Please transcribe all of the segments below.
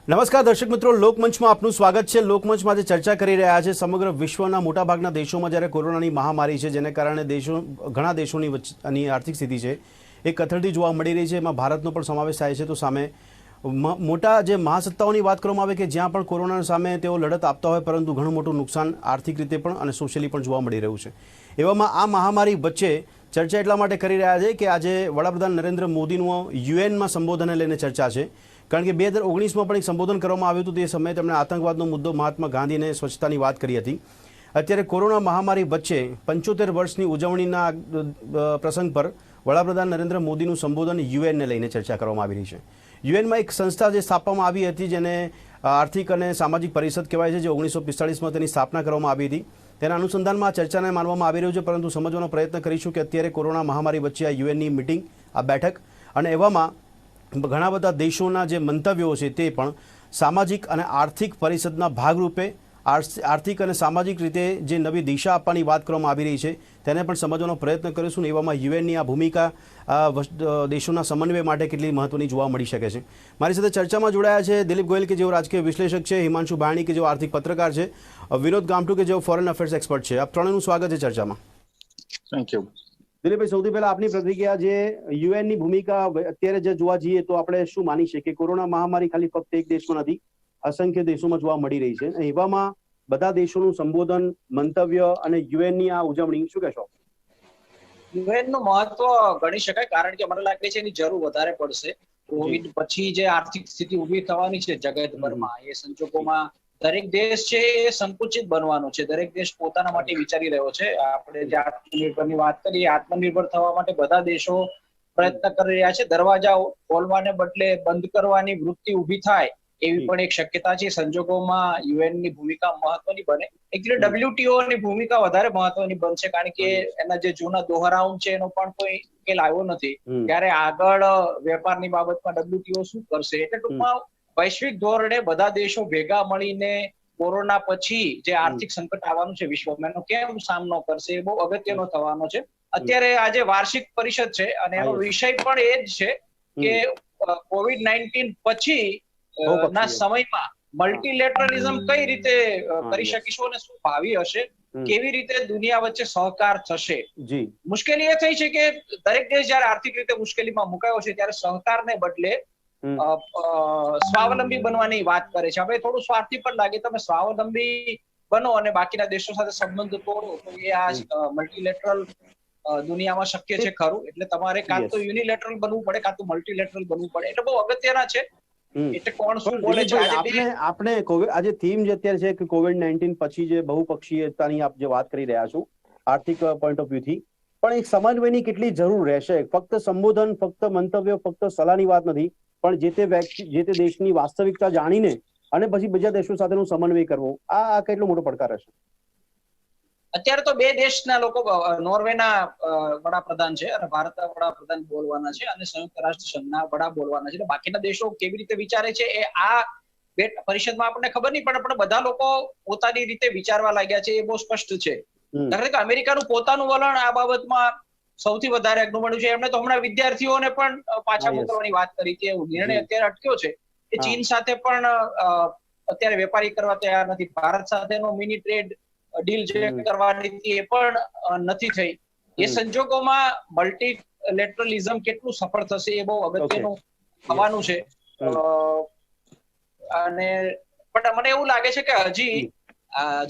નમસ્કાર દર્શક મિત્રો, લોકમંચમાં આપનું સ્વાગત છે। લોકમંચમાં આજે ચર્ચા કરી રહ્યા છે સમગ્ર વિશ્વના મોટાભાગના દેશોમાં જ્યારે કોરોનાની મહામારી છે, જેને કારણે ઘણા દેશોની આર્થિક સ્થિતિ છે એ કથળતી જોવા મળી રહી છે। એમાં ભારતનો પણ સમાવેશ થાય છે। તો સામે મોટા જે મહાસત્તાઓની વાત કરવામાં આવે કે જ્યાં પણ કોરોના સામે તેઓ લડત આપતા હોય, પરંતુ ઘણું મોટું નુકસાન આર્થિક રીતે પણ અને સોશિયલી પણ જોવા મળી રહ્યું છે। એવામાં આ મહામારી વચ્ચે ચર્ચા એટલા માટે કરી રહ્યા છે કે આજે વડાપ્રધાન નરેન્દ્ર મોદીનું યુએનમાં સંબોધનને લઈને ચર્ચા છે। કારણ કે 2019માં પણ એક સંબોધન કરવામાં આવ્યું હતું। તે સમયે તેમણે આતંકવાદનો મુદ્દો, મહાત્મા ગાંધી અને સ્વચ્છતાની વાત કરી હતી। અત્યારે કોરોના મહામારી વચ્ચે 75 વર્ષની ઉજવણીના પ્રસંગ પર વડાપ્રધાન નરેન્દ્ર મોદીનું સંબોધન યુએનને લઈને ચર્ચા કરવામાં આવી રહી છે। યુએનમાં એક સંસ્થા જે સ્થાપવામાં આવી હતી, જેને આર્થિક અને સામાજિક પરિષદ કહેવાય છે, જે 1945માં તેની સ્થાપના કરવામાં આવી હતી। તેના અનુસંધાનમાં આ ચર્ચાને માનવામાં આવી રહ્યું છે, પરંતુ સમજવાનો પ્રયત્ન કરીશું કે અત્યારે કોરોના મહામારી વચ્ચે આ યુએનની મિટિંગ, આ બેઠક અને એવામાં ઘણા બધા દેશોના જે મંતવ્યો છે તે પણ સામાજિક અને આર્થિક પરિષદના ભાગરૂપે આર્થિક અને સામાજિક રીતે જે નવી દિશા આપવાની વાત કરવામાં આવી રહી છે તેને પણ સમજવાનો પ્રયત્ન કરીશું। એવામાં યુએનની આ ભૂમિકા દેશોના સમન્વય માટે કેટલી મહત્વની જોવા મળી શકે છે। મારી સાથે ચર્ચામાં જોડાયા છે દિલીપ ગોયલ કે જેઓ રાજકીય વિશ્લેષક છે, હિમાંશુ બાણી કે જેઓ આર્થિક પત્રકાર છે, વિનોદ ગામઠુ કે જેઓ ફોરેન અફેર્સ એક્સપર્ટ છે। આપ ત્રણેયનું સ્વાગત છે ચર્ચામાં। Thank you. દિલીપભાઈ, સૌથી પહેલા આપની પ્રતિક્રિયા, જે યુએનની ભૂમિકા અત્યારે જે જોવા જઈએ તો આપણે શું માની શકીએ કે કોરોના મહામારી ખાલી ફક્ત એક દેશમાં નથી, અસંખ્ય દેશોમાં જોવા મળી રહી છે। એવામાં બધા દેશોનું સંબોધન, મંતવ્ય અને યુએનની આ ઉજવણી, શું કહેશો? યુએન નું મહત્વ ગણી શકાય, કારણ કે મને લાગે છે એની જરૂર વધારે પડશે। કોવિડ પછી જે આર્થિક સ્થિતિ ઉભી થવાની છે જગતભરમાં, એ સંજોગોમાં દરેક દેશ છે એ સંકુચિત બનવાનો છે। દરેક દેશ પોતાના માટે વિચારી રહ્યો છે। આપણે જે આત્મનિર્ભરની વાત કરીએ, આત્મનિર્ભર થવા માટે બધા દેશો પ્રયત્ન કરી રહ્યા છે। દરવાજા ખોલવાને બદલે બંધ કરવાની વૃત્તિ ઉભી થાય એવી પણ એક શક્યતા છે। સંજોગોમાં યુએન ની ભૂમિકા મહત્વની બને। એકચ્યુઅલી ડબ્લ્યુટીઓ ની ભૂમિકા વધારે મહત્વની બનશે, કારણ કે એના જે જૂના દોહરાઉન્ડ છે એનો પણ કોઈ ઉકેલ આવ્યો નથી। ત્યારે આગળ વેપારની બાબતમાં ડબ્લ્યુટીઓ શું કરશે? એટલે ટૂંકમાં વૈશ્વિક ધોરણે બધા દેશો ભેગા મળીને કોરોના પછી જે આર્થિક સંકટ આવવાનું છે વિશ્વમાં, એનો કેમ સામનો કરશે એ બહુ અગત્યનો થવાનો છે। અત્યારે આજે વાર્ષિક પરિષદ છે અને એનો વિષય પણ એ જ છે કે કોવિડ-19 પછી ના સમયમાં મલ્ટીલેટરલિઝમ કઈ રીતે કરી શકીશું અને શું ભાવિ હશે, કેવી રીતે દુનિયા વચ્ચે સહકાર થશે। મુશ્કેલી એ થઈ છે કે દરેક દેશ જયારે આર્થિક રીતે મુશ્કેલીમાં મુકાયો છે ત્યારે સહકારને બદલે સ્વાવલંબી બનવાની વાત કરે છે। હવે થોડું સ્વાર્થી પણ લાગે, તમે સ્વાવલંબી બનો અને બાકીના દેશો સાથે સંબંધ તોડો, તો એ આ મલ્ટીલેટરલ દુનિયામાં શક્ય છે ખરું? એટલે તમારે કાં તો યુનિલેટરલ બનવું પડે, કાં તો મલ્ટીલેટરલ બનવું પડે। એટલે બહુ અગત્યના છે। એટલે કોણ શું બોલે છે આપણે આજે થીમ જે અત્યારે છે કે કોવિડ-19 પછી જે બહુપક્ષીયતાની આપ જે વાત કરી રહ્યા છો આર્થિક પોઈન્ટ ઓફ વ્યૂથી, પણ એક સમન્વયની કેટલી જરૂર રહેશે? ફક્ત સંબોધન, ફક્ત મંતવ્ય, ફક્ત સલાહની વાત નથી, પણ જે તે દેશની વાસ્તવિકતા જાણીને અને પછી બીજા દેશો સાથેનો સમન્વય કરવો, આ કેટલો મોટો પડકાર હશે? અત્યારે તો બે દેશના લોકો, નોર્વેના વડાપ્રધાન છે અને ભારતના વડાપ્રધાન બોલવાના છે અને સંયુક્ત રાષ્ટ્ર સંઘના વડા બોલવાના છે। બાકીના દેશો કેવી રીતે વિચારે છે એ આ પરિષદમાં આપણને ખબર નહીં પડે, પણ બધા લોકો પોતાની રીતે વિચારવા લાગ્યા છે, એ બહુ સ્પષ્ટ છે। કારણ કે અમેરિકાનું પોતાનું વલણ આ બાબતમાં સૌથી વધારે અગ્રણી મળ્યું છે। એમણે તો હમણાં વિદ્યાર્થીઓને પણ પાછા મોકલવાની વાત કરી હતી। નિર્ણય અત્યારે અટક્યો છે કે ચીન સાથે પણ અત્યારે વેપારી કરવા તૈયાર નથી। ભારત સાથેનો મિની ટ્રેડ ડીલ જે કરવાની હતી એ પણ નથી થઈ। એ સંજોગોમાં મલ્ટીલેટરલિઝમ કેટલું સફળ થશે એ બહુ અગત્યનું થવાનું છે। અને પણ મને એવું લાગે છે કે હજી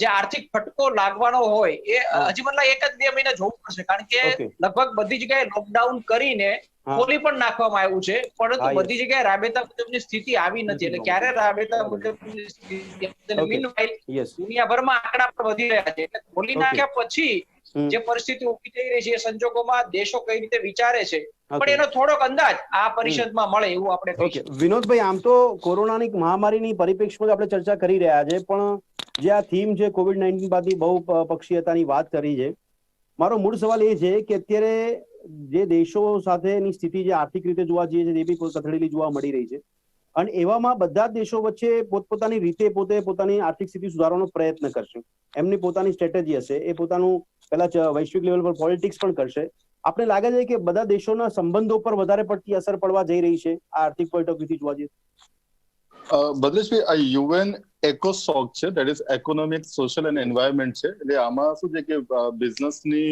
જે આર્થિક ફટકો લાગવાનો હોય એ હજી મતલબ 1 જ 2 મહિના જોવું પડશે, કારણ કે લગભગ બધી જગ્યાએ લોકડાઉન કરીને ખોલી પણ નાખવામાં આવ્યું છે, પરંતુ બધી જગ્યાએ રાબેતા મુજબની સ્થિતિ આવી નથી। એટલે ક્યારે રાબેતા મુજબની સ્થિતિ, દુનિયાભરમાં આંકડા પણ વધી રહ્યા છે, એટલે ખોલી નાખ્યા પછી જે પરિસ્થિતિ ઉભી થઈ રહી છે એ સંજોગોમાં દેશો કઈ રીતે વિચારે છે પણ એનો થોડોક અંદાજ આ પરિષદમાં મળે એવું આપણે કહી શકીએ। વિનોદભાઈ, આમ તો કોરોનાની મહામારીની પરિપ્રેક્ષમાં આપણે ચર્ચા કરી રહ્યા છે, પણ જે આ થીમ છે કોવિડ-19 બાદની બહુપક્ષીયતાની વાત કરી છે, મારો મૂળ સવાલ એ છે કે અત્યારે જે દેશો સાથેની સ્થિતિ જે આર્થિક રીતે જોવા જઈએ છે એ બી કથળેલી જોવા મળી રહી છે, અને એવામાં બધા જ દેશો વચ્ચે પોતપોતાની રીતે પોતાની આર્થિક સ્થિતિ સુધારવાનો પ્રયત્ન કરશે। એમની પોતાની સ્ટ્રેટેજી હશે, એ પોતાનું પહેલા વૈશ્વિક લેવલ પર પોલિટિક્સ પણ કરશે। આપણે લાગે છે કે બધા દેશોના સંબંધો પર વધારે પડતી અસર પડવા જઈ રહી છે આ આર્થિક પોઈન્ટ ઓફ વ્યૂથી જોવા જઈએ? ભદ્રેશભાઈ, આ યુએન એકોસોક છે, that is economic, social and environment છે. એટલે આમાં શું છે કે બિઝનેસની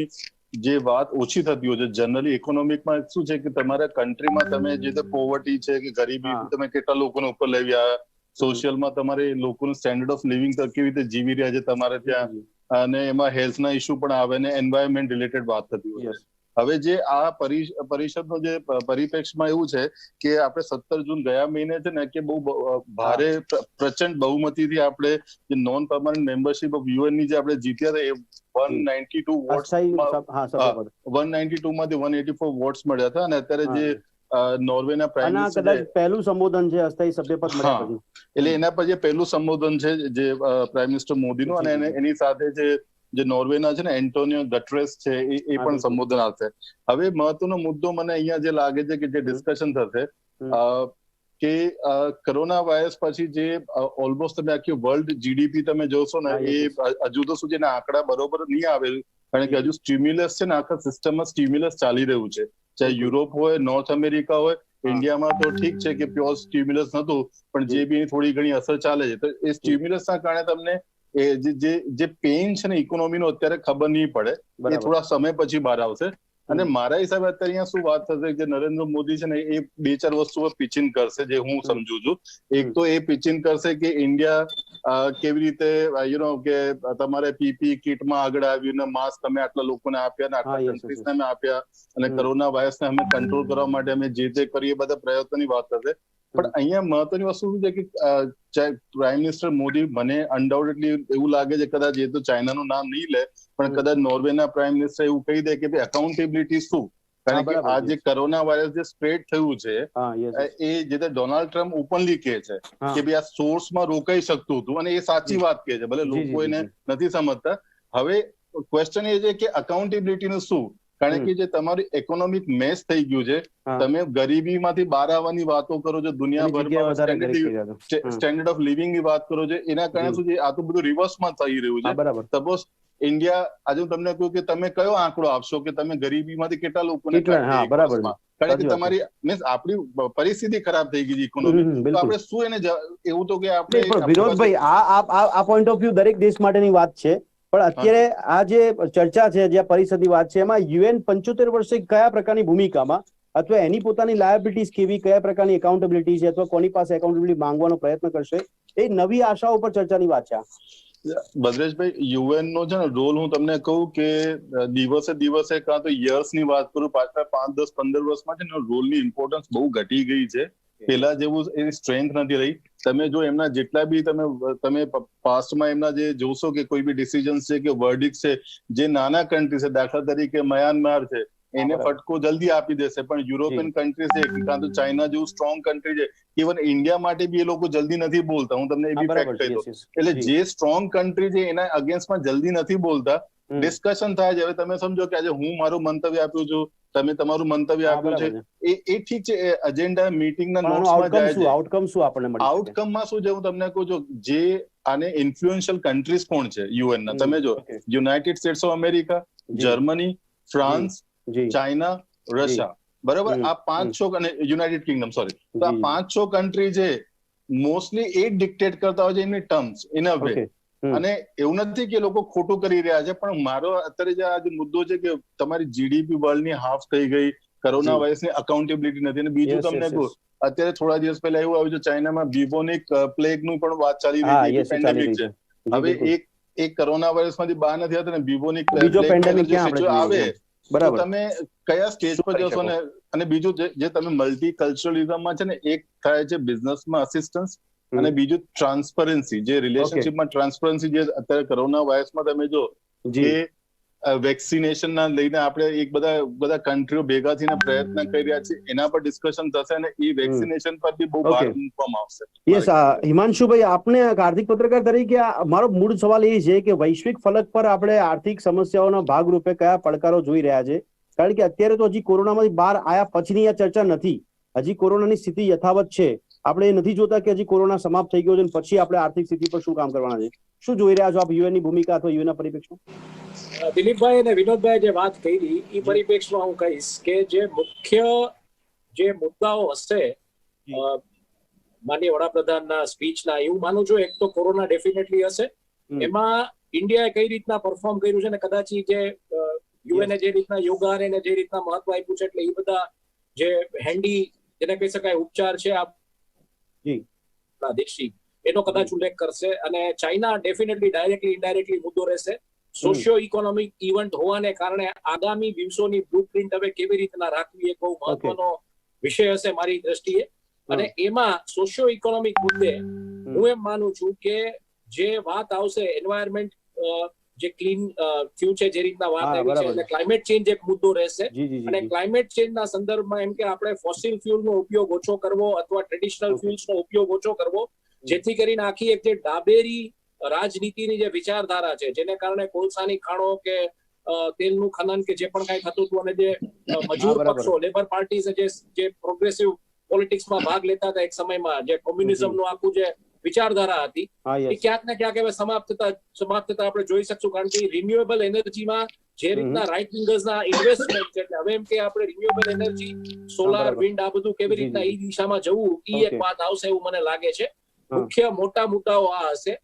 જે વાત ઓછી થતી હોય છે. જનરલી ઇકોનોમિકમાં શું છે કે તમારા કન્ટ્રીમાં તમે જે રીતે પોવર્ટી છે કે ગરીબી તમે કેટલા લોકોને ઉપર લઈ આવ્યા, સોશિયલમાં તમારે લોકોનું સ્ટેન્ડર્ડ ઓફ લિવિંગ કેવી રીતે જીવી રહ્યા છે તમારે ત્યાં, અને એમાં હેલ્થના ઇસ્યુ પણ આવે ને એન્વાયરમેન્ટ રિલેટેડ વાત થતી હોય છે. હવે જે આ પરિષદનો જે પરિપ્રેક્ષમાં એવું છે કે આપણે 17 જૂન ગયા મહિને છે ને કે બહુ ભારે પ્રચંડ બહુમતીથી આપણે જે non permanent membership of UN ની જે આપણે જીત્યા હતા એ 192 વોટ્સ, 192 માંથી 184 વોટ્સ મળ્યા હતા. અને અત્યારે જે નોર્વેના પ્રાઇમ મિનિસ્ટર કદાચ પહેલું સંબોધન છે અસ્થાયી સભ્યપદ મળ્યા પછી, એટલે એના પર જે પહેલું સંબોધન છે જે પ્રાઇમ મિનિસ્ટર મોદીનું, અને એની સાથે જે નોર્વેના છે ને એન્ટોનિયો ગટરેસ છે એ પણ સંબોધન આપશે. હવે મહત્વનો મુદ્દો મને અહીંયા જે લાગે છે કે જે ડિસ્કશન થશે કે કોરોના વાયરસ પછી જે ઓલમોસ્ટ તમે આખી વર્લ્ડ જીડીપી તમે જોશો ને એ હજુ તો સુધી એના આંકડા બરોબર નહીં આવેલ, કારણ કે હજુ સ્ટિમ્યુલસ છે ને આખા સિસ્ટમમાં સ્ટિમ્યુલસ ચાલી રહ્યું છે. ચાહે યુરોપ હોય, નોર્થ અમેરિકા હોય, ઇન્ડિયામાં તો ઠીક છે કે પ્યોર સ્ટિમ્યુલસ નતું, પણ જે બી થોડી ઘણી અસર ચાલે છે. તો એ સ્ટિમ્યુલસના કારણે તમને એ જે પેઇન છે ને ઇકોનોમીનો અત્યારે ખબર નહીં પડે, એ થોડા સમય પછી બહાર આવશે. અને મારા હિસાબે અત્યારે અહીંયા શું વાત થશે કે નરેન્દ્ર મોદી છે ને એ 2-4 વસ્તુઓ પિચિન કરશે જે હું સમજુ છું. એક તો એ પિચિન કરશે કે ઇન્ડિયા કેવી રીતે કે તમારે પીપી કિટમાં આગળ આવ્યું ને માસ્ક અમે આટલા લોકોને આપ્યા ને આટલા કન્ટ્રીઝને અમે આપ્યા, અને કોરોના વાયરસને અમે કંટ્રોલ કરવા માટે અમે જે કરીએ બધા પ્રયત્નોની વાત થશે. પણ અહીંયા મહત્વની વસ્તુ શું છે કે પ્રાઇમ મિનિસ્ટર મોદી, મને અનડાઉટેડલી એવું લાગે છે, કદાચ એ તો ચાઇનાનું નામ નહીં લે પણ કદાચ નોર્વેના પ્રાઇમ મિનિસ્ટર એવું કહી દે કે ભાઈ અકાઉન્ટેબિલિટી શું, કારણ કે આ જે કોરોના વાયરસ જે સ્પ્રેડ થયું છે એ જે ડોનાલ્ડ ટ્રમ્પ ઓપનલી કહે છે કે ભાઈ આ સોર્સમાં રોકાઈ શકતું હતું, અને એ સાચી વાત કહે છે, ભલે લોકો એને નથી સમજતા. હવે ક્વેશ્ચન એ છે કે અકાઉન્ટેબિલિટીનું શું, કારણ કે જે તમારી ઇકોનોમિક મેસ થઈ ગયું છે, તમે ગરીબીમાંથી બહાર આવવાની વાતો કરો છો, દુનિયાભરમાં સ્ટેન્ડર્ડ ઓફ લિવિંગ ની વાત કરો છો, એના કારણે શું છે આ તો બધું રિવર્સમાં થઈ રહ્યું છે. સપોઝ ઇન્ડિયા, આજે હું તમને કહું કે તમે કયો આંકડો આપશો કે તમે ગરીબીમાંથી કેટલા લોકોને, કારણ કે તમારી મીન્સ આપણી પરિસ્થિતિ ખરાબ થઈ ગઈ છે ઇકોનોમી, તો આપણે શું એને એવું તો કે આપણે વિનોદભાઈ આ પોઈન્ટ ઓફ વ્યૂ દરેક દેશ માટેની વાત છે, પણ અત્યારે આ જે ચર્ચા છે, જે પરિષદની વાત છે, એમાં યુએન 75 વર્ષે કયા પ્રકારની ભૂમિકામાં, અથવા એની પોતાની લાયબિલિટીઝ કેવી, કયા પ્રકારની એકાઉન્ટેબિલિટી છે, અથવા કોની પાસે એકાઉન્ટેબિલિટી માંગવાનો પ્રયત્ન કરશે, એ નવી આશાઓ પર ચર્ચાની વાત છે. ભદ્રેશભાઈ, યુએન નો છે ને રોલ હું તમને કહું કે દિવસે કાં તો યર્સ ની વાત કરું, પાછળ 5, 10, 15 વર્ષમાં છે ને રોલની ઇમ્પોર્ટન્સ બહુ ઘટી ગઈ છે. પેલા જેવું એની સ્ટ્રેન્થ નથી રહી. તમે જો એમના જેટલા બી તમે પાસ્ટમાં એમના જે જોશો કે કોઈ બી ડિસિઝન છે કે વર્ડિક છે, જે નાના કન્ટ્રી છે, દાખલા તરીકે મ્યાનમાર છે, એને ફટકો જલ્દી આપી દેશે, પણ યુરોપિયન કન્ટ્રી છે કાં તો ચાઇના જેવું સ્ટ્રોંગ કન્ટ્રી છે, ઇવન ઇન્ડિયા માટે બી એ લોકો જલ્દી નથી બોલતા. હું તમને એ બી ફેક્ટ કહી દઉં. એટલે જે સ્ટ્રોંગ કન્ટ્રી છે એના અગેન્સ્ટમાં જલ્દી નથી બોલતા, ડિસ્કશન થાય છે. હવે તમે સમજો કે આજે હું મારું મંતવ્ય આપ્યું છું, તમે તમારું મંતવ્ય આપ્યું છે, એ ઠીક છે, એજન્ડા મીટિંગના નોટ્સમાં જાય છે. આઉટકમ શું આપણને મળે? આઉટકમમાં શું છે હું તમને કહું છું, જે આને ઇન્ફ્લુએન્શિયલ કન્ટ્રીઝ કોણ છે યુએન ના, તમે જો United states of America, Germany, France, China, Russia, બરાબર, આ 5-6 અને યુનાઇટેડ કિંગડમ, સોરી, તો આ 5-6 કન્ટ્રી છે મોસ્ટલી એ ડિક્ટેટ કરતા હોય છે એમની ટર્મ્સ ઇન અ વે. અને એવું નથી કે લોકો ખોટું કરી રહ્યા છે, પણ મારો અત્યારે જે આ મુદ્દો છે કે તમારી જીડીપી વર્લ્ડની હાફ થઈ ગઈ, કોરોના વાયરસની અકાઉન્ટેબિલિટી નથી. અને બીજું તમને કહું, અત્યારે થોડા દિવસ પહેલા એવું આવ્યું છે ચાઇનામાં બિબોનિક પ્લેગનું પણ વાત ચાલી રહી છે, પેન્ડેમિક છે. હવે એક કોરોના વાયરસમાંથી બહાર નથી આવતા ને બિબોનિક પ્લેગ આવે તો તમે કયા સ્ટેજ પર જશો ને. અને બીજું જે તમે મલ્ટીકલ્ચરલિઝમમાં છે ને, એક થાય છે બિઝનેસમાં અસિસ્ટન્સ, અને બીજું ટ્રાન્સપરન્સી, જે રિલેશનશિપમાં ટ્રાન્સપરન્સી, જે અત્યારે કોરોના વાયરસમાં તમે જો જે વેક્સિનેશન ના લઈને આપણે એક બધા કન્ટ્રીઓ ભેગા થઈને પ્રયત્ન કરી રહ્યા છે, એના પર ડિસ્કશન થશે અને એ વેક્સિનેશન પર બી બહુ ભાર મૂકવામાં આવશે. યસ, હિમાંશુભાઈ, આપને આર્થિક પત્રકાર તરીકે મારો મૂળ સવાલ એ છે કે વૈશ્વિક ફલક પર આપણે આર્થિક સમસ્યાઓના ભાગરૂપે કયા પડકારો જોઈ રહ્યા છે? કારણ કે અત્યારે તો હજી કોરોનામાંથી બહાર આવ્યા પછીની આ ચર્ચા નથી, હજી કોરોનાની સ્થિતિ યથાવત છે. આપણે એ નથી જોતા કે હજી કોરોના સમાપ્ત થઈ ગયો છે પછી આપણે આર્થિક સ્થિતિ પર શું કામ કરવાના છે. શું જોઈ રહ્યા છો આપ યુએન ની ભૂમિકા અથવા યુએન ના પરિપ્રેક્ષમાં? દિલીપભાઈ અને વિનોદભાઈ જે વાત કરી એ પરિપ્રેક્ષમાં હું કહીશ કે જે મુખ્ય જે મુદ્દાઓ હશે માનનીય વડાપ્રધાનના સ્પીચના એવું માનું છું. એક તો કોરોના ડેફિનેટલી હશે, એમાં ઇન્ડિયાએ કઈ રીતના પરફોર્મ કર્યું છે ને કદાચ જે યુએનએ જે રીતના યોગાને જે રીતના મહત્વ આપ્યું છે, એટલે એ બધા જે હેન્ડી જેને કહી શકાય ઉપચાર છે આપણા દેશી, એનો કદાચ ઉલ્લેખ કરશે. અને ચાઇના ડેફિનેટલી ડાયરેક્ટલી ઇનડાયરેક્ટલી મુદ્દો રહેશે. સોશિયો ઇકોનોમિક ઇવેન્ટ હોવાને કારણે આગામી દિવસોની બ્લુપ્રિન્ટ હવે કેવી રીતના રાખવી એ બહુ મહત્વનો વિષય હશે મારી દ્રષ્ટિએ. અને એમાં સોશિયો ઇકોનોમિક મુદ્દે હું એમ માનું છું કે જે વાત આવશે એન્વાયરમેન્ટ જે ક્લીન થયું છે, જે રીતના વાત આવી છે, એટલે ક્લાઇમેટ ચેન્જ એક મુદ્દો રહેશે. અને ક્લાઇમેટ ચેન્જના સંદર્ભમાં એમ કે આપણે ફોસિલ ફ્યુલનો ઉપયોગ ઓછો કરવો અથવા ટ્રેડિશનલ ફ્યુલ્સનો ઉપયોગ ઓછો કરવો, જેથી કરીને આખી એક જે ડાબેરી રાજનીતિની જે વિચારધારા છે, જેને કારણે કોલસાની ખાણો કે તેલનું ખનન કે જે પણ કઈ થતું હતું, અને જે મજૂર પક્ષો લેબર પાર્ટી જે પ્રોગ્રેસિવ પોલિટિક્સમાં ભાગ લેતા હતા એક સમયમાં, જે કોમ્યુનિઝમનું આખું જે વિચારધારા હતી, એ ક્યાંક ને ક્યાંક હવે સમાપ્ત થતા આપણે જોઈ શકશું. કારણ કે રિન્યુએબલ એનર્જીમાં જે રીતના રાઇટ વિંગર્સના ઇન્વેસ્ટમેન્ટ છે, એટલે હવે એમ કે આપણે રિન્યુએબલ એનર્જી, સોલાર, વિન્ડ, આ બધું કેવી રીતના એ દિશામાં જવું, એ એક વાત આવશે એવું મને લાગે છે. મુખ્ય મોટા મુદ્દાઓ આ હશે.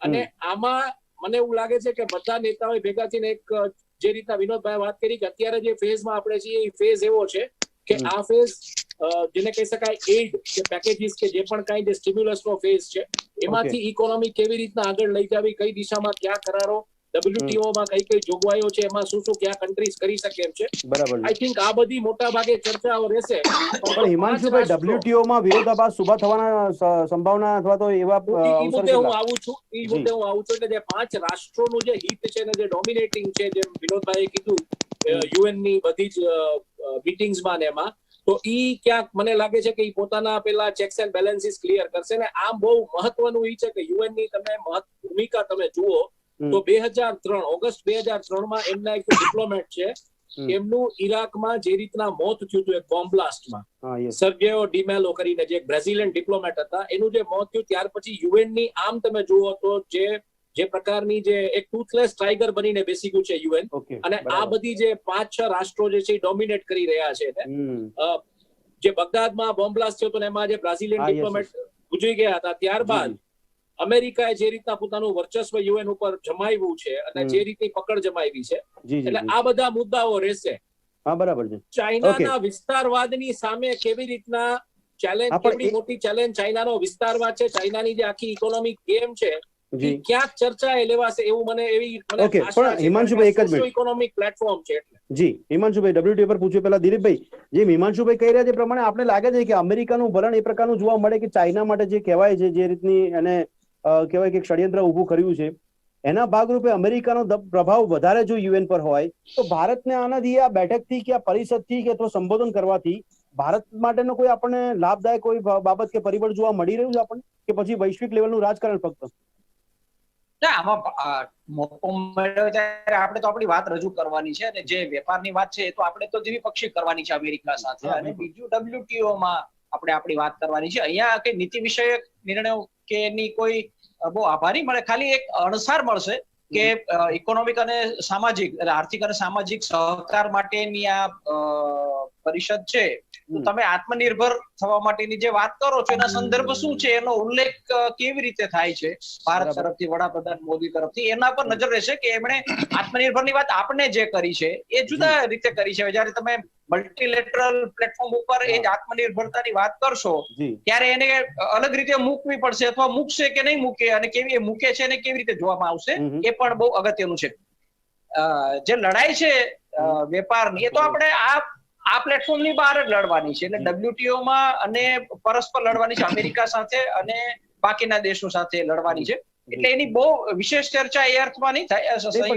અને આમાં મને એવું લાગે છે કે બધા નેતાઓ ભેગા થઈને એક, જે રીતના વિનોદભાઈ વાત કરી કે અત્યારે જે ફેઝમાં આપણે છીએ એ ફેઝ એવો છે કે આ ફેઝ જેને કહી શકાય એડ કે પેકેજીસ કે જે પણ કઈ જે સ્ટિમ્યુલસનો ફેઝ છે, એમાંથી ઇકોનોમી કેવી રીતના આગળ લઈ જવી, કઈ દિશામાં ક્યાં કરારો, WTO માં કઈ કઈ જોગવાઈઓ છે, એમાં શું શું ક્યાં કન્ટ્રીઝ કરી શકે એમ છે. બરાબર. આઈ થિંક આ બધી મોટા ભાગે ચર્ચાઓ રહેશે. પણ હિમાંશુભાઈ, WTO માં વિરોધાભાસ ઉભા થવાના સંભાવના અથવા તો એવા મુદ્દે હું આવું છું. એટલે જે 5 રાષ્ટ્રોનું જે હિત છે ને જે ડોમિનેટિંગ છે, જેમ વિનોદભાઈએ કીધું યુએન ની બધી જ મીટિંગ્સમાં ને એમાં, તો ઈ ક્યાંક મને લાગે છે કે ઈ પોતાના પેલા ચેક્સ એન્ડ બેલેન્સીસ ક્લિયર કરશે. ને આમ બહુ મહત્વનું ઈ છે કે યુએન ની તમે ભૂમિકા તમે જુઓ તો 2003 ઓગસ્ટ 2003 એમના એક ડિપ્લોમેટ છે, એમનું ઈરાકમાં જે રીતના મોત થયું હતું એક બોમ્બ બ્લાસ્ટમાં, સર્ગેયો ડિમેલો કરીને જે બ્રાઝિલિયન ડિપ્લોમેટ હતા, એનું જે મોત થયું ત્યાર પછી યુએન ની આમ તમે જુઓ તો જે પ્રકારની જે એક ટૂથલેસ ટાઈગર બનીને બેસી ગયું છે યુએન. અને આ બધી જે 5-6 રાષ્ટ્રો જે છે એ ડોમિનેટ કરી રહ્યા છે. જે બગદાદમાં બોમ્બ બ્લાસ્ટ થયો હતો એમાં જે બ્રાઝિલિયન ડિપ્લોમેટ ગુજરી ગયા હતા, ત્યારબાદ અમેરિકાએ જે રીતના પોતાનું વર્ચસ્વ યુએન ઉપર જમાવ્યું છે અને જે રીતની પકડ જમાવી છે, એટલે આ બધા મુદ્દાઓ રહેશે. બરાબર છે. ચાઇનાના વિસ્તારવાદની સામે કેવી રીતના ચેલેન્જ, કેવી મોટી ચેલેન્જ ચાઇનાનો વિસ્તારવાદ છે, ચાઇનાની જે આખી ઇકોનોમિક ગેમ છે, ક્યાંક ચર્ચા એ લેવાશે એવું મને આશા છે. હિમાંશુભાઈ, એક જ મિનિટ, ઇકોનોમિક પ્લેટફોર્મ છે એટલે. જી હિમાંશુભાઈ, WTO પર પૂછ્યું પહેલા દિલીપભાઈ, જે હિમાંશુભાઈ કહી રહ્યા છે એ પ્રમાણે આપણે લાગે છે કે અમેરિકાનું વલણ એ પ્રકારનું જોવા મળે કે ચાઇના માટે જે કહેવાય છે, જે રીતની એને કહેવાય કે ષડયંત્ર ઉભું કર્યું છે, એના ભાગરૂપે અમેરિકાનો પ્રભાવ વધારે જો યુએન પર હોય તો ભારતને આનાથી, આ બેઠકથી કે આ પરિષદથી કે અથવા સંબોધન કરવાથી ભારત માટેનો કોઈ આપણને લાભદાયક કોઈ બાબત કે પરિબળ જોવા મળી રહ્યું છે આપણને, કે પછી વૈશ્વિક લેવલનું રાજકારણ ફક્ત? ના, આમાં મોકો મળ્યો ત્યારે આપણે તો આપણી વાત રજૂ કરવાની છે, અને જે વેપારની વાત છે એ તો આપણે તો દ્વિપક્ષી કરવાની છે અમેરિકા સાથે, અને બીજું WTO માં આપણે આપણી વાત કરવાની છે. અહીંયા કઈ નીતિ વિષયક નિર્ણયો કે એની કોઈ બહુ આભારી મળે, ખાલી એક અણસાર મળશે કે ઇકોનોમિક અને સામાજિક, આર્થિક અને સામાજિક સહકાર માટેની આ પરિષદ છે, તમે આત્મનિર્ભર થવા માટેની જે વાત કરો છો એના સંદર્ભ શું છે, એનો ઉલ્લેખ કેવી રીતે થાય છે ભારત તરફથી, વડાપ્રધાન મોદી તરફથી, એના પર નજર રહેશે કે એમણે આત્મનિર્ભરની વાત આપણે જે કરી છે એ જુદા રીતે કરી છે. જયારે તમે મલ્ટીલેટરલ પ્લેટફોર્મ ઉપર એ જ આત્મનિર્ભરતાની વાત કરશો ત્યારે એને અલગ રીતે મૂકવી પડશે, અથવા મૂકશે કે નહીં મૂકે, અને કેવી મૂકે છે અને કેવી રીતે જોવામાં આવશે એ પણ બહુ અગત્યનું છે. જે લડાઈ છે વેપારની, એ તો આપણે આ પ્લેટફોર્મ ની બહાર જ લડવાની છે, એટલે WTO માં અને પરસ્પર લડવાની છે, અમેરિકા સાથે અને બાકીના દેશો સાથે લડવાની છે. એટલે એની બહુ વિશેષ ચર્ચા એ અર્થમાં નહીં થાય.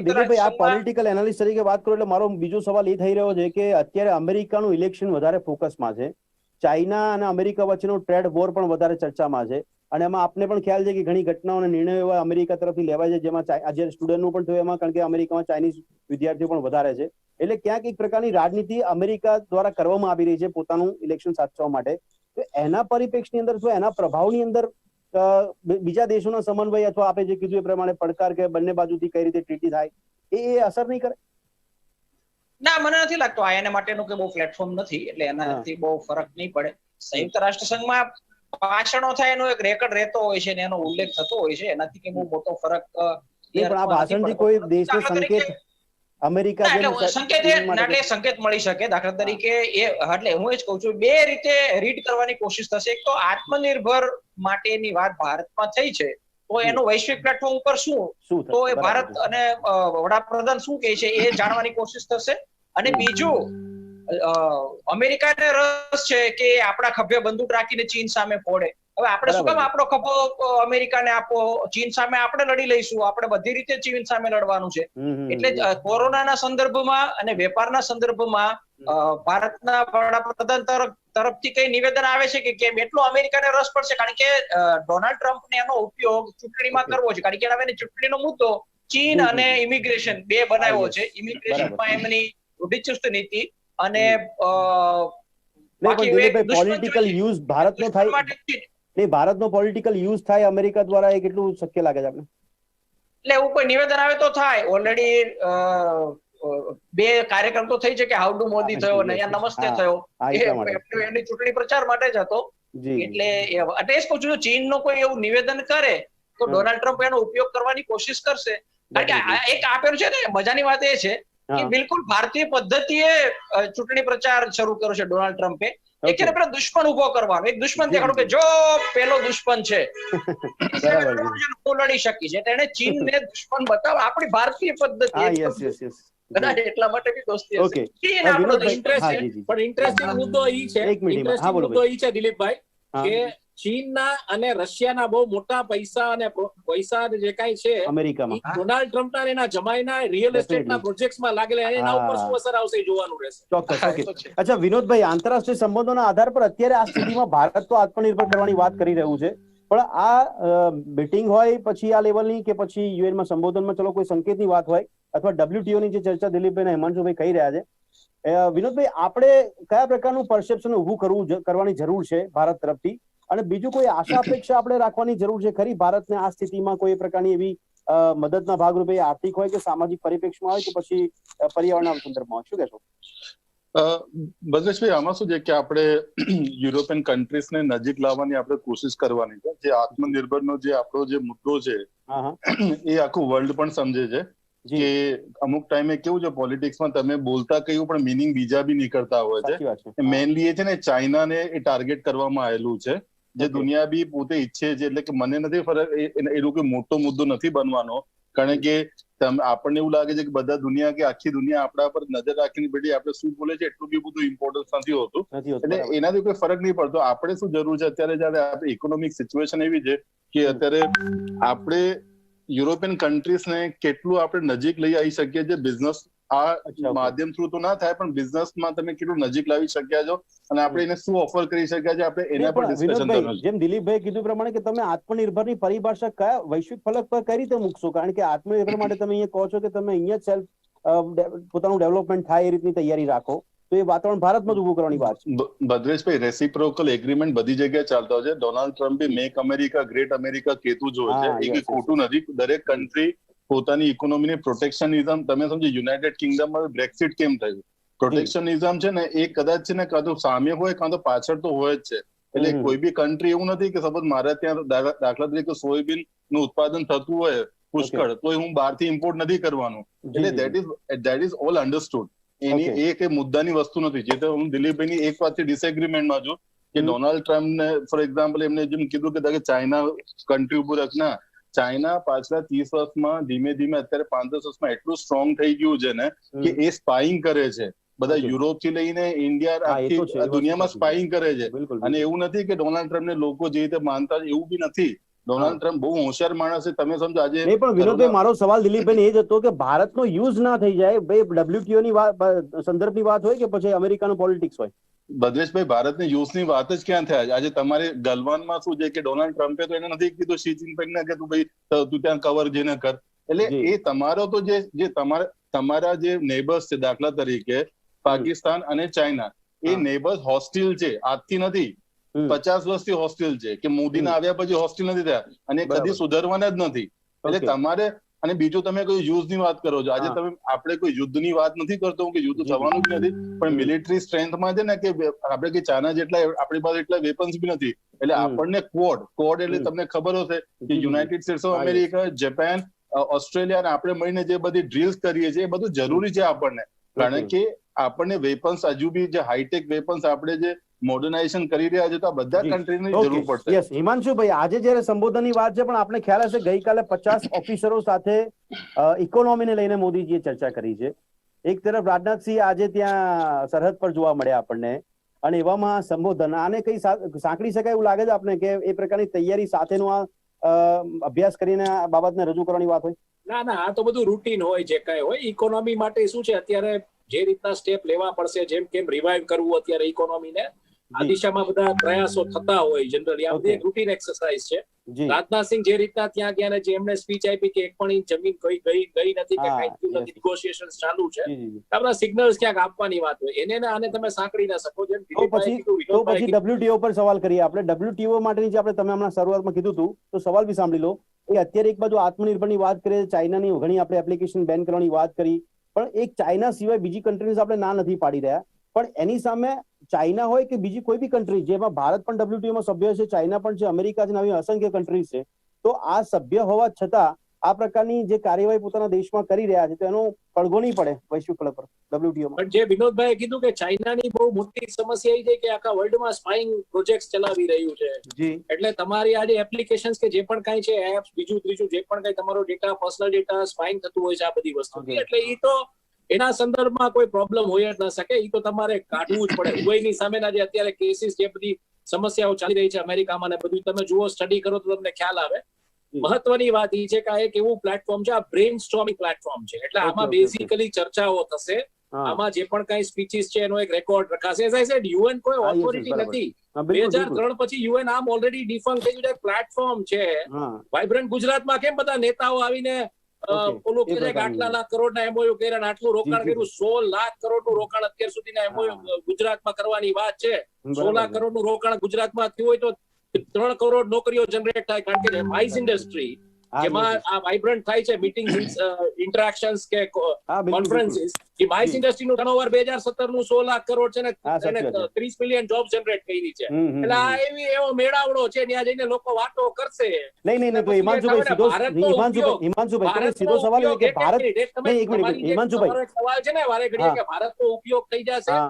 દિલીપભાઈ, આ પોલિટિકલ એનાલિસ્ટ તરીકે વાત કરો એટલે મારો બીજો સવાલ એ થઈ રહ્યો છે કે અત્યારે અમેરિકાનું ઇલેક્શન વધારે ફોકસમાં છે, ચાઇના અને અમેરિકા વચ્ચેનો ટ્રેડ વોર પણ વધારે ચર્ચામાં છે, અને એમાં આપને પણ ખ્યાલ છે કે ઘણી ઘટનાઓ અને નિર્ણયો એવા અમેરિકા તરફથી લેવાય છે, જેમાં આજે સ્ટુડન્ટનું પણ થયું એમાં, કારણ કે અમેરિકામાં ચાઇનીઝ વિદ્યાર્થીઓ પણ વધારે છે. એટલે ક્યાંક એક પ્રકારની રાજનીતિ અમેરિકા દ્વારા કરવામાં આવી રહી છે પોતાનું ઇલેક્શન સાચવવા માટે. તો એના પરિપ્રેક્ષની અંદર, તો એના પ્રભાવની અંદર બીજા દેશોના સમન્વય અથવા આપણે જે કીધું એ પ્રમાણે પડકાર કે બંને બાજુથી કઈ રીતે ટ્રીટી થાય, એ અસર નહીં કરે? ના, મને નથી લાગતું આ એના માટેનું કે બહુ પ્લેટફોર્મ નથી, એટલે એનાથી બહુ ફરક નહીં પડે. સંયુક્ત રાષ્ટ્ર સંઘમાં ભાષણો થાય એનો એક રેકોર્ડ રહેતો હોય છે ને એનો ઉલ્લેખ થતો હોય છે, એનાથી કઈ બહુ મોટો ફરક નહીં, પણ આ ભાષણથી કોઈ દેશને સંકેત અમેરિકા ના, જેમ એટલે સંકેત એટલે સંકેત મળી શકે. દાખલા તરીકે એટલે હું એ જ કહું છું, બે રીતે રીડ કરવાની કોશિશ થશે. એક તો આત્મનિર્ભર માટેની વાત ભારતમાં થઈ છે, તો એનો વૈશ્વિક પ્લેટફોર્મ ઉપર શું તો એ ભારત અને વડાપ્રધાન શું કહે છે એ જાણવાની કોશિશ થશે. અને બીજું, અમેરિકાને રસ છે કે આપણા ખભે બંદૂક રાખીને ચીન સામે ફોડે. હવે આપણે શું કામ આપણો ખભો અમેરિકાને આપો, ચીન સામે આપણે લડી લઈશું, આપણે બધી રીતે ચીન સામે લડવાનું છે. એટલે કોરોનાના સંદર્ભમાં અને વેપારના સંદર્ભમાં ભારતના વડાપ્રધાન તરફથી કઈ નિવેદન આવે છે કે કેમ, એટલો અમેરિકાને રસ પડશે. કારણ કે ડોનાલ્ડ ટ્રમ્પને એનો ઉપયોગ ચૂંટણીમાં કરવો છે, કારણ કે હવે ચૂંટણીનો મુદ્દો ચીન અને ઇમિગ્રેશન બે બનાવ્યો છે. ઇમિગ્રેશનમાં એમની રૂઢિચુસ્ત નીતિ અને પોલિટિકલ યુઝ ભારતનો થાય, નહીં ભારતનો પોલિટિકલ યુઝ થાય અમેરિકા દ્વારા, એ કેટલું શક્ય લાગે છે આપને? એટલે એવું કોઈ નિવેદન આવે તો થાય. ઓલરેડી બે કાર્યક્રમ તો થઈ છે કે હાઉ ડુ મોદી થયો અને અહીંયા નમસ્તે થયો, એની ચૂંટણી પ્રચાર માટે જ હતો. એટલે એ જ કહું છું, ચીનનો કોઈ એવું નિવેદન કરે તો ડોનાલ્ડ ટ્રમ્પ એનો ઉપયોગ કરવાની કોશિશ કરશે. કારણ કે એક આપેલું છે ને, મજાની વાત એ છે કે બિલકુલ ભારતીય પદ્ધતિએ ચૂંટણી પ્રચાર શરૂ કર્યો છે ડોનાલ્ડ ટ્રમ્પે. એક છે પેલા દુશ્મન ઉભો કરવાનો, એક દુશ્મન દેખાડો કે જો પેલો દુશ્મન છે હું લડી શકીશ, એટલે એને ચીનને દુશ્મન બતાવ. આપણી ભારતીય પદ્ધતિ કદાચ એટલા માટે બી દોસ્તી હશે. પણ ઇન્ટરેસ્ટિંગ મુદ્દો ઈ છે દિલીપભાઈ કે ચીનના અને રશિયાના બહુ મોટા પૈસા જે કઈ છે અમેરિકામાં, ડોનાલ્ડ ટ્રમ્પના એના જમાઈના રિયલ એસ્ટેટના પ્રોજેક્ટ્સમાં લાગેલા, એના ઉપર શું અસર આવશે એ જોવાનું રહેશે. ચોક્કસ. ઓકે, અચ્છા વિનોદભાઈ, આંતરરાષ્ટ્રીય સંબંધોના આધાર પર અત્યારે આ સ્થિતિમાં ભારત તો આત્મનિર્ભર કરવાની વાત કરી રહ્યું છે, પણ આ મીટિંગ હોય પછી આ લેવલની કે પછી યુએનમાં સંબોધનમાં ચલો કોઈ સંકેતની વાત હોય અથવા WTOની જે ચર્ચા દિલીપભાઈ અને હિમાંશુભાઈ કહી રહ્યા છે, વિનોદભાઈ આપણે કયા પ્રકારનું પરસેપ્શન ઉભું કરવાની જરૂર છે ભારત તરફથી, અને બીજું કોઈ આશા અપેક્ષા આપણે રાખવાની જરૂર છે ખરી ભારતને આ સ્થિતિમાં કોઈ પ્રકારની એવી મદદના ભાગરૂપે, આર્થિક હોય કે સામાજિક પરિપ્રેક્ષમાં હોય કે પછી પર્યાવરણના સંદર્ભમાં? શું કહેશો? ભદ્રેશભાઈ, આમાં શું છે કે આપણે યુરોપિયન કન્ટ્રીઝને નજીક લાવવાની આપણે કોશિશ કરવાની છે. જે આત્મનિર્ભરનો જે આપણો જે મુદ્દો છે એ આખું વર્લ્ડ પણ સમજે છે કે અમુક ટાઈમે કેવું છે પોલિટિક્સમાં, તમે બોલતા કયું પણ મિનિંગ બીજા બી નીકળતા હોય છે. મેનલી એ છે ને ચાઇનાને એ ટાર્ગેટ કરવામાં આવેલું છે, જે દુનિયા બી પોતે ઈચ્છે છે. એટલે કે મને નથી ફરક, એ લોકો મોટો મુદ્દો નથી બનવાનો, કારણ કે આપણને એવું લાગે છે કે બધા દુનિયા કે આખી દુનિયા આપણા પર નજર રાખીને બેઠી, આપણે શું બોલે છે એટલું બી બધું ઇમ્પોર્ટન્સ નથી હોતું, એટલે એનાથી કોઈ ફરક નહીં પડતો. આપણે શું જરૂર છે અત્યારે, જયારે આપણે ઇકોનોમિક સિચ્યુએશન એવી છે કે અત્યારે આપણે યુરોપિયન કન્ટ્રીઝને કેટલું આપણે નજીક લઈ આવી શકીએ છીએ. બિઝનેસ આ માધ્યમ થ્રુ તો ના થાય, પણ બિઝનેસમાં તમે કેટલું નજીક લાવી શક્યા છો અને આપણે એને શું ઓફર કરી શક્યા છે, આપણે એના પર ડિસ્કશન કરવાનું છે. જેમ દિલીપભાઈ કીધું પ્રમાણે કે તમે આત્મનિર્ભરની પરિભાષા કયા વૈશ્વિક ફલક પર કઈ રીતે મૂકશો? કારણ કે આત્મનિર્ભર માટે તમે અહીંયા કહો છો કે તમે અહીંયા સેલ્ફ પોતાનું ડેવલપમેન્ટ થાય એ રીતની તૈયારી રાખો, તો એ વાતાવરણ ભારતમાં જ ઉભું કરવાની વાત છે. ભદ્રેશભાઈ, રેસિપ્રોકલ એગ્રીમેન્ટ બધી જગ્યાએ ચાલતા હોય છે. ડોનાલ્ડ ટ્રમ્પે મેક અમેરિકા ગ્રેટ અમેરિકા કહેતું જ હોય છે, એ ખોટું નથી. દરેક કન્ટ્રી પોતાની ઇકોનોમીની પ્રોટેક્શનિઝમ, તમે સમજો યુનાઇટેડ કિંગડમમાં બ્રેક્સિટ કેમ થયું, પ્રોટેક્શનિઝમ છે ને એ કદાચ છે ને કાં તો સામે હોય કાં તો પાછળ તો હોય જ છે. એટલે કોઈ બી કન્ટ્રી એવું નથી કે સપોઝ મારે ત્યાં દાખલા તરીકે સોયાબીન નું ઉત્પાદન થતું હોય પુષ્કળ, તો હું બહારથી ઇમ્પોર્ટ નથી કરવાનું. એટલે દેટ ઇઝ ઓલ અન્ડરસ્ટુડ. એની એ કઈ મુદ્દાની વસ્તુ નથી. જે તો હું દિલીપભાઈની એક વાતથી ડિસએગ્રીમેન્ટમાં છું કે ડોનાલ્ડ ટ્રમ્પને ફોર એક્ઝામ્પલ એમને જેમ કીધું કે ચાઇના કન્ટ્રી ઉપર ના, ચાઇના પાછલા 30 વર્ષમાં ધીમે ધીમે અત્યારે 5-10 વર્ષમાં એટલું સ્ટ્રોંગ થઈ ગયું છે ને કે એ સ્પાઇંગ કરે છે. બધા યુરોપ થી લઈને ઇન્ડિયા આખી દુનિયામાં સ્પાઇંગ કરે છે. અને એવું નથી કે ડોનાલ્ડ ટ્રમ્પને લોકો જે રીતે માનતા એવું બી નથી. ડોનાલ્ડ ટ્રમ્પ બહુ હોશિયાર માણસ છે. તમે સમજો આજે પણ વિનોદભાઈ, મારો સવાલ દિલીપભાઈ એ જ હતો કે ભારતનો યુઝ ના થઈ જાય, WTO ની સંદર્ભની વાત હોય કે પછી અમેરિકાનું પોલિટિક્સ હોય. ભદ્રેશભાઈ, ભારતની યુઝની વાત જ ક્યાં થયા? આજે તમારે ગલવાનમાં શું છે કે ડોનાલ્ડ ટ્રમ્પે તો એને નથી કીધું શી જિનપિંગને કે તું ભાઈ તું ત્યાં કવર જઈને કર. એટલે એ તમારો તો જે તમારા જે નેબર્સ છે, દાખલા તરીકે પાકિસ્તાન અને ચાઇના, એ નેબર્સ હોસ્ટિલ છે, આજથી નથી, 50 વર્ષથી હોસ્ટિલ છે, કે મોદીના આવ્યા પછી હોસ્ટિલ નથી થયા અને કદી સુધારવાના જ નથી. એટલે તમારે અને બીજું તમે કોઈ યુઝની વાત કરો છો, આજે હા. તમે આપણે કોઈ યુદ્ધની વાત નથી કરતો હું કે યુદ્ધ થવાનું જ નથી, પણ મિલિટરી સ્ટ્રેન્થમાં છે ને કે આપણે કે ચાઇના જેટલા આપણી પાસે એટલા વેપન્સ બી નથી, એટલે આપણને કોડ એટલે તમને ખબર હશે કે United states of America, Japan, Australia અને આપણે મળીને જે બધી ડ્રીલ્સ કરીએ છીએ એ બધું જરૂરી છે આપણને, કારણ કે આપણને વેપન્સ હજુ બી જે હાઈટેક વેપન્સ આપણે જે મોડર્નાઇઝેશન કરી રહ્યા છે તો આ બધા કન્ટ્રીની જરૂર પડશે. યસ, હિમાંશુભાઈ, આજે જયારે સંબોધનની વાત છે, પણ આપણે ખ્યાલ હશે ગઈકાલે 50 ઓફિસરો સાથે ઇકોનોમીને લઈને મોદીજીએ ચર્ચા કરી છે. એક તરફ રાજનાથસિંહ આજે ત્યાં સરહદ પર જોવા મળ્યા આપણને, અને એવામાં સંબોધન આને કઈ સાંકળી શકાય એવું લાગે છે આપને કે એ પ્રકારની તૈયારી સાથેનો આ અભ્યાસ કરીને આ બાબતને રજૂ કરવાની વાત હોય? ના, આ તો બધું રૂટીન હોય, જે કઈ હોય. ઇકોનોમી માટે શું છે, અત્યારે જે રીતના સ્ટેપ લેવા પડશે, જેમ કેમ રિવાઇવ કરવું અત્યારે ઇકોનોમીને, આ દિશામાં બધા પ્રયાસો થતા હોય જનરલી. આ બધી રૂટીન એક્સરસાઇઝ છે. રાજનાથસિંહ જે રીતના ત્યાં ગયા ને જે એમને સ્પીચ આપી કે એક પણ ઇંચ જમીન ગઈ નથી કે કઈ થયું નથી, નેગોશિએશન્સ ચાલુ છે, આપણા સિગ્નલ્સ ક્યાંક આપવાની વાત હોય, એને આને તમે સાંકળી ના શકો. જેમ તો પછી WTO પર સવાલ કરીએ આપણે. WTO માટેની જે આપણે તમે હમણાં શરૂઆતમાં કીધું હતું, તો સવાલ બી સાંભળી લો કે અત્યારે એક બાજુ આત્મનિર્ભરની વાત કરીએ, ચાઇનાની ઘણી આપણે એપ્લિકેશન બેન કરવાની વાત કરી, પણ એક ચાઇના સિવાય બીજી કન્ટ્રીઝ આપણે ના નથી પાડી રહ્યા, પણ એની સામે ચાઇના હોય કે બીજી કોઈ બી કન્ટ્રી, જેમાં ભારત પણ WTO માં સભ્ય છે, ચાઇના પણ છે, અમેરિકા છે, આવી અસંખ્ય કન્ટ્રીઝ છે, તો આ સભ્ય હોવા છતાં આ પ્રકારની જે કાર્યવાહી પોતાના દેશમાં કરી રહ્યા છે તો એનો પડઘો નહીં પડે વૈશ્વિક કળા પર WTO માં? પણ જે વિનોદભાઈએ કીધું કે ચાઇનાની બહુ મોટી સમસ્યા એ છે કે આખા વર્લ્ડમાં સ્પાઇંગ પ્રોજેક્ટ ચલાવી રહ્યું છે, એટલે તમારી આ જે એપ્લિકેશન્સ કે જે પણ કઈ છે, એપ્સ, બીજું ત્રીજું જે પણ કઈ તમારો ડેટા, પર્સનલ ડેટા સ્પાઇંગ થતું હોય છે આ બધી વસ્તુ, એટલે એ તો એના સંદર્ભમાં કોઈ પ્રોબ્લેમ હોય જ ન શકે, એ તો તમારે કાઢવું જ પડે. હુવેઈની સામેના જે અત્યારે કેસીસ, જે બધી સમસ્યાઓ ચાલી રહી છે અમેરિકામાં ને બધું, તમે જુઓ, સ્ટડી કરો તો તમને ખ્યાલ આવે. મહત્વની વાત એ છે કે આ એક એવું પ્લેટફોર્મ છે, આ બ્રેન સ્ટોર્મિંગ પ્લેટફોર્મ છે, એટલે આમાં બેઝિકલી ચર્ચાઓ થશે, આમાં જે પણ કઈ સ્પીચીસ છે એનો એક રેકોર્ડ રખાશે. એઝ આઈ સેડ, યુએન કોઈ ઓથોરિટી નથી. 2003 પછી યુએન આમ ઓલરેડી ડિફંક થઈ ગયું, પ્લેટફોર્મ છે. વાઇબ્રન્ટ ગુજરાતમાં કેમ બધા નેતાઓ આવીને ઓલું કે છે કે આટલા લાખ કરોડ ના એમઓયુ કર્યા, આટલું રોકાણ કર્યું, 16 લાખ કરોડ નું રોકાણ અત્યાર સુધીના એમઓયુ ગુજરાતમાં કરવાની વાત છે. 16 લાખ કરોડ નું રોકાણ ગુજરાતમાં થયું હોય તો 3 કરોડ નોકરીઓ જનરેટ થાય, કારણ કે માઇસ ઇન્ડસ્ટ્રી જેમાં આ વાઇબ્રન્ટ થાય છે, મીટિંગ્સ, ઇન્ટરેક્શન્સ કે કોન્ફરન્સીસ, એ માઇસ ઇન્ડસ્ટ્રીનું ટર્નઓવર 2017 નું 16 લાખ કરોડ છે ને 30 મિલિયન જોબ જનરેટ કરી છે, એટલે આ એવો મેળાવડો છે, ત્યાં જઈને લોકો વાતો કરશે. નહીં, તો હિમાંશુભાઈ સીધો સવાલ એ કે ભારત, એક મિનિટ હિમાંશુભાઈ, સવાલ છે ને વારે ઘડીએ કે ભારતનો ઉપયોગ થઈ જશે,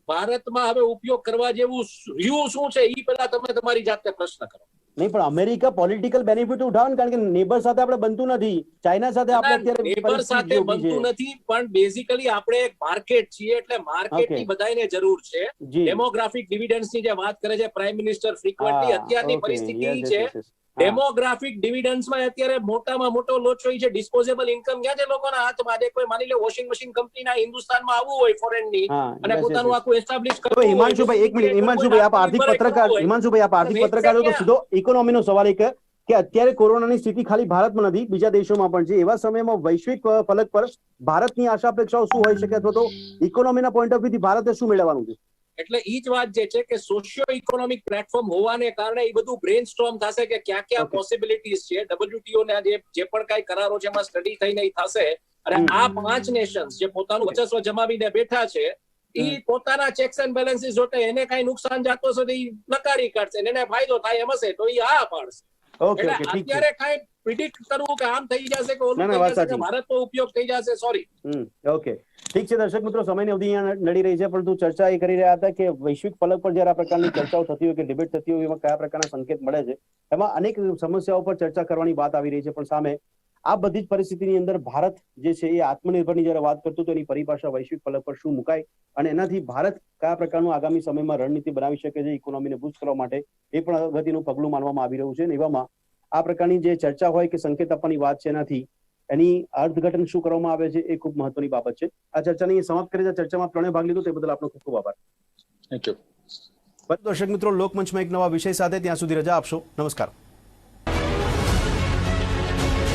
ભારતમાં હવે ઉપયોગ કરવા જેવું રહ્યું શું છે, એ પેલા તમે તમારી જાતને પ્રશ્ન કરો. નહીં, પણ અમેરિકા પોલિટિકલ બેનિફિટ ઉઠાવે, કારણ કે નેબર સાથે આપણે બનતું નથી, ચાઇના સાથે આપણે અત્યારે નેબર સાથે બનતું નથી, પણ બેઝિકલી આપણે એક માર્કેટ છીએ, એટલે માર્કેટની બધાને જરૂર છે. ડેમોગ્રાફિક ડિવિડન્ડ્સની જે વાત કરે છે પ્રાઇમ મિનિસ્ટર ફ્રીક્વન્ટલી, અત્યારની પરિસ્થિતિ છે, ડેમોગ્રાફિક ડિવિડન્ડ્સમાં અત્યારે મોટામાં મોટો લોચો છે. ડિસ્પોઝેબલ ઇન્કમ ક્યાં છે લોકોના હાથમાં? આજે કોઈ માની લો વોશિંગ મશીન કંપનીના હિન્દુસ્તાનમાં આવવું હોય ફોરેનની, અને પોતાનું આખું એસ્ટાબ્લિશ કરવું હોય. હિમાંશુભાઈ, એક મિનિટ, હિમાંશુભાઈ આપ આર્થિક પત્રકાર, હિમાંશુભાઈ આપ આર્થિક પત્રકાર છો, તો સીધો ઇકોનોમીનો સવાલ એક કે અત્યારે કોરોનાની સ્થિતિ ખાલી ભારતમાં નથી, બીજા દેશોમાં પણ છે. એવા સમયમાં વૈશ્વિક ફલક પર ભારતની આશા અપેક્ષાઓ શું હોઈ શકે, અથવા તો ઇકોનોમીના પોઈન્ટ ઓફ વ્યૂથી ભારતે શું મેળવવાનું છે? એટલે ઈ જ વાત જે છે કે સોશિયો ઇકોનોમિક પ્લેટફોર્મ હોવાને કારણે એ બધું બ્રેન સ્ટોર્મ થશે કે ક્યાં ક્યાં પોસિબિલિટીઝ છે. WTO ના જે પણ કઈ કરારો છે એમાં સ્ટડી થઈને થશે, અને આ 5 નેશન્સ જે પોતાનું વર્ચસ્વ જમાવીને બેઠા છે, ઈ પોતાના ચેક્સ એન્ડ બેલેન્સીસ જોતે એને કઈ નુકસાન જાતો હશે તો ઈ નકારી કાઢશે, એને ફાયદો થાય એમ હશે તો ઈ હા પાડશે. એટલે અત્યારે કઈ પ્રિડિક્ટ કરવું કે આમ થઈ જશે કે ઓલું થઈ જશે કે ભારતનો ઉપયોગ થઈ જશે, સોરી. ઓકે, ઠીક છે દર્શક મિત્રો, સમયની અવધિ અહીંયા નડી રહી છે, પરંતુ ચર્ચા એ કરી રહ્યા હતા કે વૈશ્વિક ફલક પર જયારે આ પ્રકારની ચર્ચાઓ થતી હોય કે ડિબેટ થતી હોય, એમાં કયા પ્રકારના સંકેત મળે છે, એમાં અનેક સમસ્યાઓ પર ચર્ચા કરવાની વાત આવી રહી છે, પણ સામે આ બધી જ પરિસ્થિતિની અંદર ભારત જે છે એ આત્મનિર્ભરની જયારે વાત કરતું તો એની પરિભાષા વૈશ્વિક ફલક પર શું મુકાય, અને એનાથી ભારત કયા પ્રકારનું આગામી સમયમાં રણનીતિ બનાવી શકે છે ઇકોનોમીને બૂસ્ટ કરવા માટે, એ પણ અગત્યનું પગલું માનવામાં આવી રહ્યું છે. એવામાં આ પ્રકારની જે ચર્ચા હોય કે સંકેત આપવાની વાત છે, એનાથી એની અર્થઘટન શું કરવામાં આવે છે એ ખૂબ મહત્વની બાબત છે. આ ચર્ચાને સમાપ્ત કરી ચર્ચામાં ત્રણે ભાગ લીધો તે બદલ આપનો ખૂબ ખૂબ આભાર. Thank you. દર્શક મિત્રો, લોકમંચમાં એક નવા વિષય સાથે ત્યાં સુધી રજા આપશો. નમસ્કાર.